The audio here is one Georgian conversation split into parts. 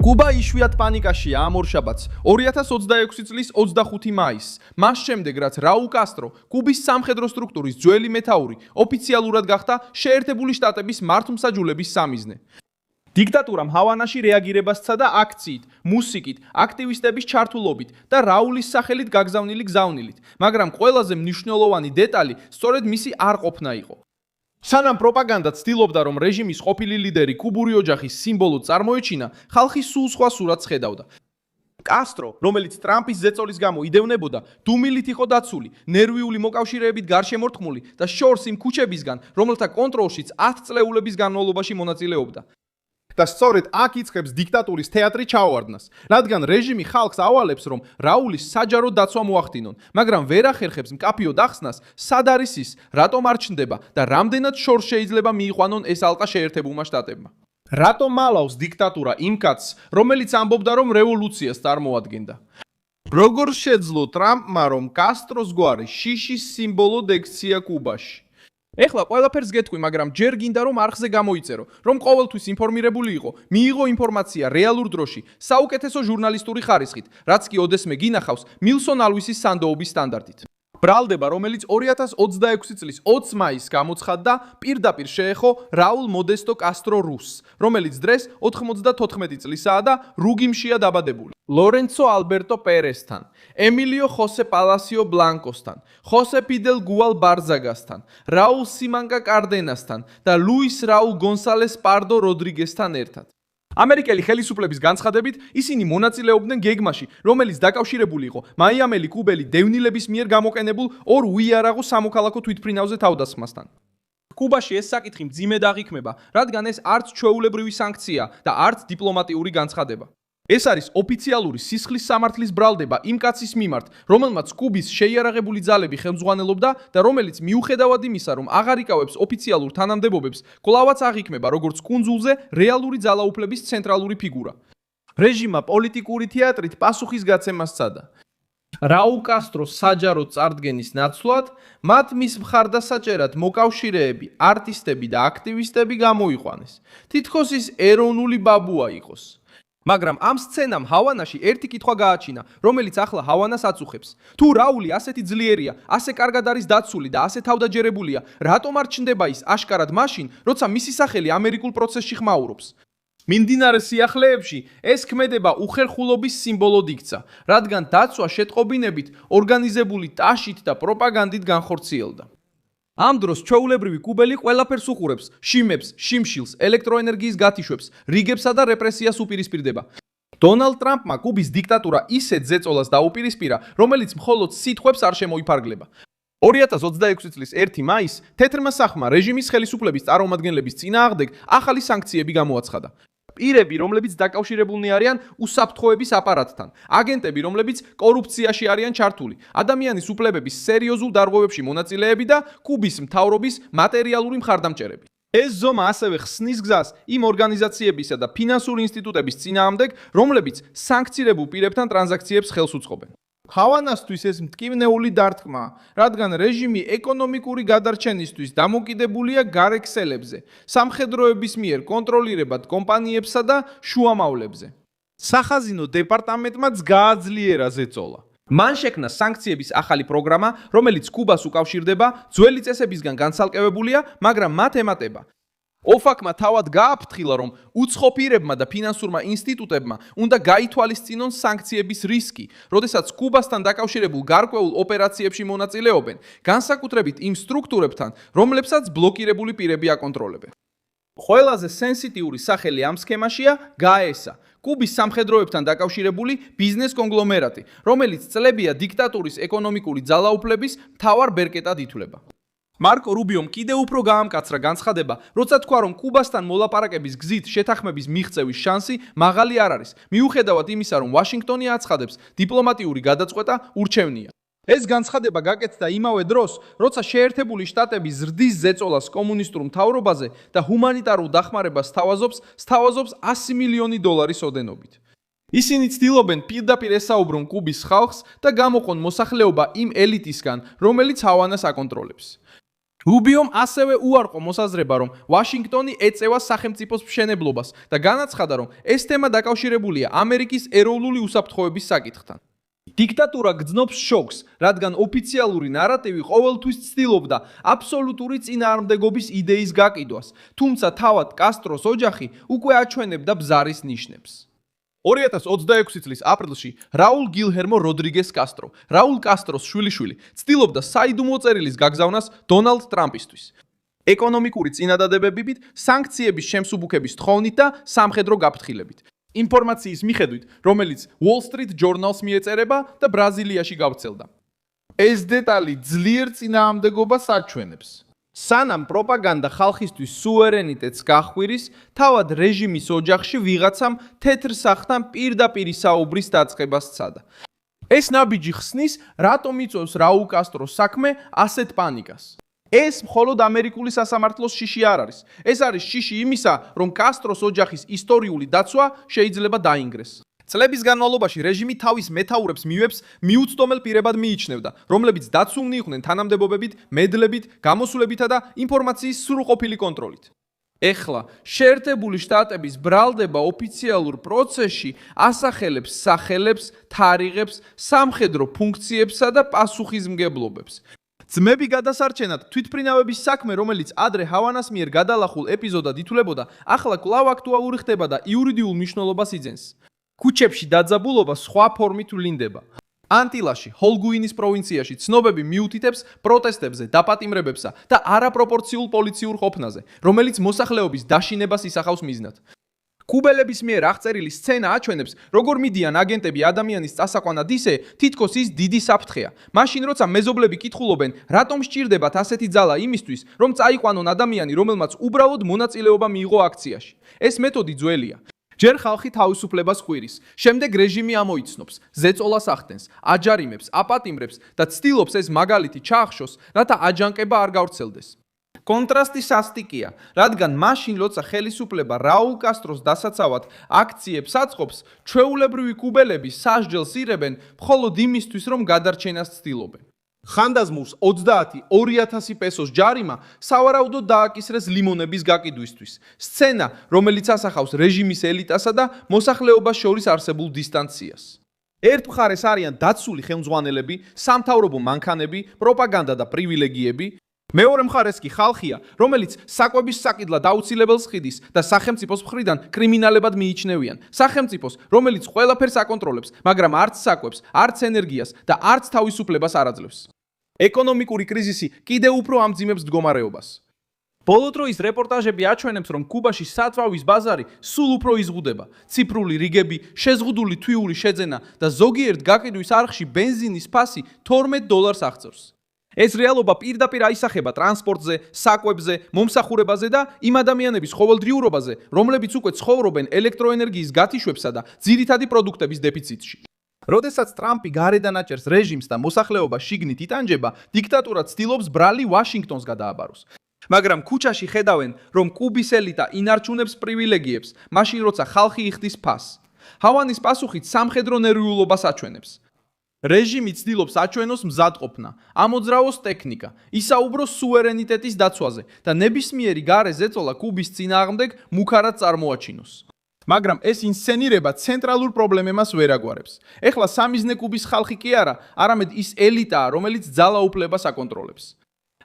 კუბა იშვიათ პანიკაშია ამ ორშაბათს 2026 წლის 25 მაისს. მას შემდეგ რაც რაულ კასტრო, კუბის სამხედრო სტრუქტურის ძველი მეთაური, ოფიციალურად გახდა შეერთებული შტატების მართლმსაჯულების სამიზნე. დიქტატურამ ჰავანაში რეაგირებას სცადა აქციით, მუსიკით, აქტივისტების ჩართულობით და რაულის სახელით გაგზავნილი გზავნილით, მაგრამ ყველაზე მნიშვნელოვანი დეტალი სწორედ მისი არ ყოფნა იყო. სანამ პროპაგანდა ცდილობდა რომ რეჟიმის ყოფილი ლიდერი კუბური ოჯახის სიმბოლოდ წარმოეჩინა, ხალხი სულ სხვა სურათს ხედავდა. კასტრო, რომელიც ტრამპის ზეწოლის გამო იდევნებოდა, დუმილით იყო დაცული, ნერვიული მოკავშირეებით გარშემორტყმული და შორს იმ ქუჩებისგან, რომელთა კონტროლშიც 10 წლეულების განმავლობაში მონაწილეობდა. და სწორედ აქ იწყებს დიქტატურის თეატრი ჩაოვარდნას, რადგან რეჟიმი ხალხს ავალებს, რომ რაულის საჯარო დაცვა მოახდინონ, მაგრამ ვერ ახერხებს მკაფიოდ ახსნას, სად არის ის, რატომ არ ჩნდება და რამდენად შორს შეიძლება მიიყვანონ ეს ალყა შეერთებულმა შტატებმა. რატომ მალავს დიქტატურა იმ კაცს, რომელიც ამბობდა, რომ რევოლუციას წარმოადგენდა? როგორ შეძლო ტრამპმა, რომ კასტროს გვარი შიშის სიმბოლოდ ექცია კუბაში? ეხლა ყველაფერს გეტყვი, მაგრამ ჯერ გინდა რომ არხზე გამოიწერო, რომ ყოველთვის ინფორმირებული იყო, მიიღო ინფორმაცია რეალურ დროში, საუკეთესო ჟურნალისტური ხარისხით, რაც კი ოდესმე გინახავს მილსონ ალვისის სანდოობის სტანდარტით. ბრალდება, რომელიც 2026 წლის 20 მაისს გამოცხადდა, პირდაპირ შეეხო რაულ მოდესტო კასტრო რუსს, რომელიც დღეს 94 წლისაა და რუგიმშია დაბადებული. ლორენცო ალბერტო პერესთან, ემილიო ხოსე პალასიო ბლანკოსთან, ხოსე ფიდელ გუალ ბარზაგასთან, რაულ სიმანკა კარდენასთან და ლუის რაულ გონსალეს პარდო როდრიგესთან ერთად. ამერიკელი ხელისუფლების განცხადებით, ისინი მონაწილეობდნენ გეგმაში, რომელიც დაკავშირებული იყო მაიამელი კუბელი დევნილების მიერ გამოყენებულ ორ უიარაღო სამოქალაქო თვითმფრინავზე თავდასხმასთან. კუბაში ეს საკითხი მძიმედ აღიქმება, რადგან ეს არც ჩვეულებრივი სანქცია და არც დიპლომატიური განცხადება. ეს არის ოფიციალური სისხლის სამართლის ბრალდება იმ კაცის მიმართ, რომელმაც კუბის შეიარაღებული ძალები ხელმძღვანელობდა და რომელიც მიუხედავად იმისა, რომ აღარ იკავებს ოფიციალურ თანამდებობებს, კვლავაც აღიქმება როგორც კუნძულზე რეალური ძალაუფლების ცენტრალური ფიგურა. რეჟიმმა პოლიტიკური თეატრით პასუხისგაცემას სცადა. რაულ კასტროს საჯარო წარდგენის ნაცვლად, მათ მის მხარდასაჭერად მოკავშირეები, არტისტები და აქტივისტები გამოიყვანეს. თითქოს ის ეროვნული ბაბუა იყოს. მაგრამ ამ სცენამ ჰავანაში ერთი კითხვა გააჩინა, რომელიც ახლა ჰავანას აწუხებს. თუ რაული ასეთი ძლიერია, ასე კარგად არის დაცული და ასე თავდაჯერებულია, რატომ არ ჩნდება ის აშკარად მაშინ, როცა მისი სახელი ამერიკულ პროცესში ხმაურობს? მიმდინარე სიახლეებში ეს ქმედება უხერხულობის სიმბოლოდ იქცა, რადგან დაცვა შეტყობინებით, ორგანიზებული ტაშით და პროპაგანდით განხორციელდა. ამ დროს ჩვეულებრივი კუბელი ყველაფერს უყურებს, შიმებს, შიმშილს, ელექტროენერგიის გათიშვებს, რიგებსა და რეპრესიას უპირისპირდება. დონალდ ტრამპმა კუბის დიქტატურა ისეთ ზეწოლას დაუპირისპირა, რომელიც მხოლოდ სიტყვებს არ შემოიფარგლება. 2026 წლის 1 მაისს თეთრმა სახმა რეჟიმის ხელისუფლების წარმომადგენლების წინააღმდეგ ახალი სანქციები გამოაცხადა. პირები, რომლებიც დაკავშირებულნი არიან უსაფრთხოების აპარატთან, აგენტები, რომლებიც კორუფციაში არიან ჩართული, ადამიანის უფლებების სერიოზულ დარღვევებში მონაწილეები და კუბის მთავრობის მატერიალური მხარდამჭერები. ეს ზომა ასევე ხსნის გზას იმ ორგანიზაციებისა და ფინანსური ინსტიტუტების წინააღმდეგ, რომლებიც სანქცირებულ პირებთან ტრანზაქციებს ხელს უწყობენ. ჰავანასთვის ეს მტკივნეული დარტყმა, რადგან რეჟიმი ეკონომიკური გადარჩენისთვის დამოკიდებულია გარექსელებზე, სამხედროების მიერ კონტროლირებად კომპანიებსა და შუამავლებზე. სახაზინო დეპარტამენტმაც გააძლიერა ზეწოლა. მან შექმნა სანქციების ახალი პროგრამა, რომელიც კუბას უკავშირდება, ძველი წესებისგან განცალკევებულია, მაგრამ მათ ემატება. ოფაკმა თავად გააფრთხილა, რომ უცხო პირებმა და ფინანსურმა ინსტიტუტებმა უნდა გაითვალისწინონ სანქციების რისკი, როდესაც კუბასთან დაკავშირებულ გარკვეულ ოპერაციებში მონაწილეობენ, განსაკუთრებით იმ სტრუქტურებთან, რომლებსაც ბლოკირებული პირები აკონტროლებენ. ყველაზე სენსიტიური სახელი ამ სქემაშია გაესა, კუბის სამხედროებთან დაკავშირებული ბიზნეს კონგლომერატი, რომელიც წლებია დიქტატურის ეკონომიკური ძალაუფლების მთავარ ბერკეტად ითვლება. მარკო რუბიომ კიდევ უფრო გაამკაცრა განცხადება, როცა თქვა, რომ კუბასთან მოლაპარაკების გზით შეთანხმების მიღწევის შანსი მაღალი არ არის, მიუხედავად იმისა, რომ ვაშინგტონი აცხადებს, დიპლომატიური გადაწყვეტა ურჩევნია. ეს განცხადება გაკეთდა იმავე დროს, როცა შეერთებული შტატები ზრდის ზეწოლას კომუნისტურ მთავრობაზე და ჰუმანიტარულ დახმარებას სთავაზობს $100 მილიონი ოდენობით. ისინი ცდილობენ პირდაპირ ესაუბრონ კუბის ხალხს და გამოყონ მოსახლეობა იმ ელიტისგან, რომელიც ჰავანას აკონტროლებს. რუბიომ ასევე უარყო მოსაზრება, რომ ვაშინგტონი ეწევა სახელმწიფოს მშენებლობას და განაცხადა, რომ ეს თემა დაკავშირებულია ამერიკის ეროვნული უსაფრთხოების საკითხთან. დიქტატურა გრძნობს შოკს, რადგან ოფიციალური ნარატივი ყოველთვის ცდილობდა აბსოლუტური წინააღმდეგობის იდეის გაკიდვას, თუმცა თავად კასტროს ოჯახი უკვე აჩვენებდა ბზარის ნიშნებს. 2026 წლის აპრილში რაულ გილჰერმო როდრიგეს კასტრო, რაულ კასტროს შვილიშვილი, ცდილობდა საიდუმლო წერილის გაგზავნას დონალდ ტრამპისთვის. ეკონომიკური წინადადებებით, სანქციების შემსუბუქების თხოვნით და სამხედრო გაფრთხილებით. ინფორმაციის მიხედვით, რომელიც Wall Street Journal-ს მიეწერება და ბრაზილიაში გავრცელდა. ეს დეტალი ძლიერ წინააღმდეგობას აჩვენებს. სანამ პროპაგანდა ხალხისთვის სუვერენიტეტს გახვირის, თავად რეჟიმის ოჯახში ვიღაცამ თეთრ სახთან პირდაპირ საუბრის დაწყებას სცადა. ეს ნაბიჯი ხსნის, რატომ იწვევს რაულ კასტროს საქმე ასეთ პანიკას. ეს მხოლოდ ამერიკული სასამართლოს შიში არ არის. ეს არის შიში იმისა, რომ კასტროს ოჯახის ისტორიული დაცვა შეიძლება დაინგრეს. წლების განმავლობაში რეჟიმი თავის მეთაურებს მივებს მიუწვდომელ პირებად მიიჩნევდა, რომლებიც დაცულნი იყვნენ თანამდებობებით, მედლებით, გამოსვლებითა და ინფორმაციის სრულყოფილი კონტროლით. ეხლა შეერთებული შტატების ბრალდება ოფიციალურ პროცესში ასახელებს სახელებს, თარიღებს, სამხედრო ფუნქციებსა და პასუხისმგებლობებს. ძმები გადასარჩენად თვითმფრინავების საქმე, რომელიც ადრე ჰავანას მიერ გადალახულ ეპიზოდად ითვლებოდა, ახლა კვლავ აქტუალური ხდება და იურიდიულ მნიშვნელობას იძენს. ქუჩებში დაძაბულობა სხვა ფორმით ვლინდება. ანტილაში, ჰოლგუინის პროვინციაში ცნობები მიუთითებს პროტესტებზე, დაპატიმრებებსა და არაპროპორციულ პოლიციურ ყოფნაზე, რომელიც მოსახლეობის დაშინებას ისახავს მიზნად. კუბელების მიერ აღწერილი სცენა აჩვენებს, როგორ მიდიან აგენტები ადამიანის წასაყვანად ისე, თითქოს ის დიდი საფრთხეა. მაშინ როცა მეზობლები კითხულობენ, რატომ სჭირდებათ ასეთი ძალა იმისთვის, რომ წაიყვანონ ადამიანი, რომელმაც უბრალოდ მონაწილეობა მიიღო აქციაში. ეს მეთოდი ძველია. ჯერ ხალხი თავისუფლებას ხვირის, შემდეგ რეჟიმი ამოიცნობს, ზეწოლას ახდენს, აჯარიმებს, აპატიმრებს და ცდილობს ეს მაგალითი ჩაახშოს, რათა აჯანყება არ გავრცელდეს. კონტრასტი სასტიკია, რადგან მაშინ, როცა ხელისუფლება რაულ კასტროს დასაცავად აქციებს აწყობს, ჩვეულებრივი კუბელები სასჯელს იღებენ მხოლოდ იმისთვის, რომ გადარჩენას ცდილობენ. ხანდაზმულს 22,000 პესოს ჯარიმა სავარაუდოდ დააკისრეს ლიმონების გაკიდვისთვის. სცენა, რომელიც ასახავს რეჟიმის ელიტასა და მოსახლეობას შორის არსებულ დისტანციას. ერთ მხარეს არიან დაცული ხელმძღვანელები, სამთავრობო მანქანები, პროპაგანდა და პრივილეგიები. მეორე მხარეს კი ხალხია, რომელიც საკვების საკიდლად აუცილებელს ხიდის და სახელმწიფოს მხრიდან კრიმინალებად მიიჩნევიან. სახელმწიფოს, რომელიც ყველაფერს აკონტროლებს, მაგრამ არც საკვებს, არც ენერგიას და არც თავისუფლებას არ აძლევს. ეკონომიკური კრიზისი კიდევ უფრო ამძიმებს მდგომარეობას. ბოლო დროის რეპორტაჟები აჩვენებს, რომ კუბაში საწვავის ბაზარი სულ უფრო იზღუდება. ციფრული რიგები, შეზღუდული თვიური შეძენა და ზოგიერთ გაკიდვის არხში ბენზინის ფასი $12 აღწევს. ეს რეალობა პირდაპირ აისახება ტრანსპორტზე, საკვებზე, მომსახურებაზე და იმ ადამიანების ყოველდღიურობაზე, რომლებიც უკვე ცხოვრობენ ელექტროენერგიის გათიშვებსა და ძირითადი პროდუქტების დეფიციტში. როდესაც ტრამპი გარედან აჭერს რეჟიმს და მოსახლეობა შიგნით იტანჯება, დიქტატურა ცდილობს ბრალი ვაშინგტონს გადააბაროს. მაგრამ ქუჩაში ხედავენ, რომ კუბის ელიტა ინარჩუნებს პრივილეგიებს, მაშინ როცა ხალხი იხდის ფასს. ჰავანის პასუხით სამხედრო ნერვიულობას აჩვენებს. რეჟიმი ცდილობს აჩვენოს მზადყოფნა, ამოძრავოს ტექნიკა, ისაუბროს სუვერენიტეტის დაცვაზე და ნებისმიერი გარე ზეწოლა კუბის წინააღმდეგ მუქარად წარმოაჩინოს. მაგრამ ეს ინსცენირება ცენტრალურ პრობლემებას ვერ აგვარებს. ეხლა სამიზნე კუბის ხალხი კი არა, არამედ ის ელიტაა, რომელიც ძალაუფლებას აკონტროლებს.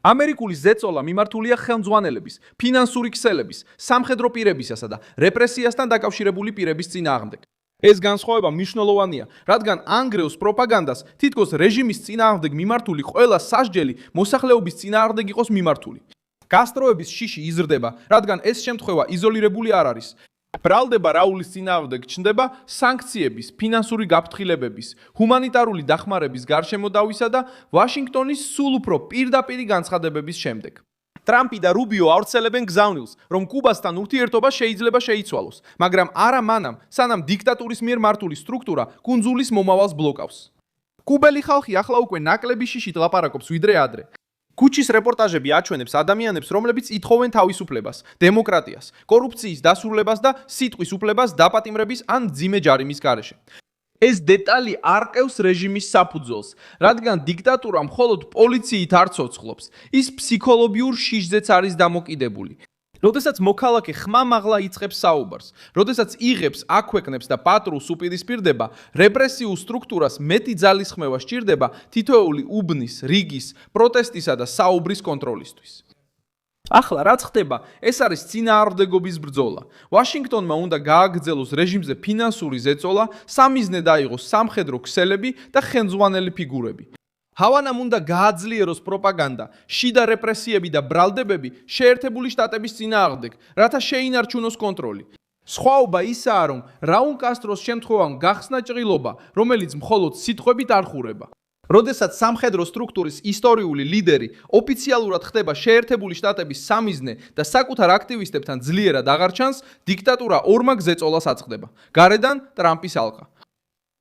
ამერიკული ზეწოლა მიმართულია ხელმძღვანელების, ფინანსური ქსელების, სამხედრო პირებისასა და რეპრესიასთან დაკავშირებული პირების წინააღმდეგ. ეს განსხვავება მნიშვნელოვანია, რადგან ანგრევს პროპაგანდას, თითქოს რეჟიმის წინააღმდეგ მიმართული ყველა სასჯელი მოსახლეობის წინააღმდეგ იყოს მიმართული. კასტროების შიში იზრდება, რადგან ეს შემთხვევა იზოლირებული არ არის. ბრალდება რაულის წინააღმდეგ ჩნდება სანქციების, ფინანსური გაფრთხილებების, ჰუმანიტარული დახმარების გარშემო დავისა და ვაშინგტონის სულ უფრო პირდაპირი განცხადებების შემდეგ. ტრამპი და რუბიო ავრცელებენ გზავნილს, რომ კუბასთან ურთიერთობა შეიძლება შეიცვალოს, მაგრამ არა მანამ, სანამ დიქტატურის მიერ მართული სტრუქტურა კუნძულის მომავალს ბლოკავს. კუბელი ხალხი ახლა უკვე ნაკლები შიშით ლაპარაკობს ვიდრე ადრე. ქუჩის რეპორტაჟები აჩვენებს ადამიანებს, რომლებიც ითხოვენ თავისუფლებას, დემოკრატიას, კორუფციის დასრულებას და სიტყვის უფლებას დაპატიმრების ან მძიმე ჯარიმის გარეშე. ეს დეტალი არყევს რეჟიმის საფუძველს, რადგან დიქტატურა მხოლოდ პოლიციით არ ცოცხლობს, ის ფსიქოლოგიურ შიშზეც არის დამოკიდებული. როდესაც მოქალაქე ხმამაღლა იწყებს საუბარს, როდესაც იღებს, აქვეყნებს და პატრულს უპირისპირდება, რეპრესიულ სტრუქტურას მეტი ძალისხმევა სჭირდება თითოეული უბნის, რიგის, პროტესტისა და საუბრის კონტროლისთვის. ახლა რაც ხდება, ეს არის წინააღმდეგობის ბრძოლა. ვაშინგტონმა უნდა გააგრძელოს რეჟიმზე ფინანსური ზეწოლა, სამიზნე დაიღოს სამხედრო ქსელები და ხელმძღვანელი ფიგურები. ჰავანამ უნდა გააძლიეროს პროპაგანდა, შიდა რეპრესიები და ბრალდებები შეერთებული შტატების წინააღმდეგ, რათა შეინარჩუნოს კონტროლი. სხვაობა ისაა, რომ რაულ კასტროს შემთხვევამ გახსნა ჭრილობა, რომელიც მხოლოდ სიტყვებით არ ხურება. როდესაც სამხედრო სტრუქტურის ისტორიული ლიდერი ოფიციალურად ხდება შეერთებული შტატების სამიზნე და საკუთარ აქტივისტებთან ძლიერად აღარ ჩანს, დიქტატურა ორმაგ ზეწოლას აწყდება. გარედან ტრამპის ალყა.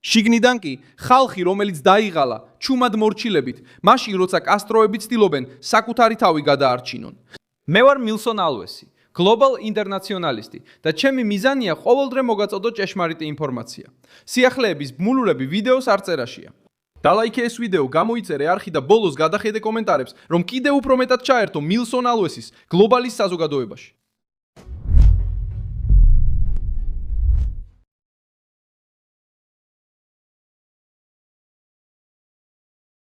შიგნიდან კი ხალხი, რომელიც დაიღალა ჩუმად მორჩილებით, მაშინ როცა კასტროები ცდილობენ საკუთარი თავი გადაარჩინონ. მე ვარ მილსონ ალვესი, Global ინტერნაციონალისტი და ჩემი მიზანია ყოველდღე მოგაწოდო ჭეშმარიტი ინფორმაცია. სიახლეების ბმულულები ვიდეოს არწერაშია. დალაიქე ეს ვიდეო, გამოიწერე არხი და ბოლოს გადახედე კომენტარებს, რომ კიდევ უფრო მეტად ჩაერთო მილსონ ალვესის გლობალის საზოგადოებაში.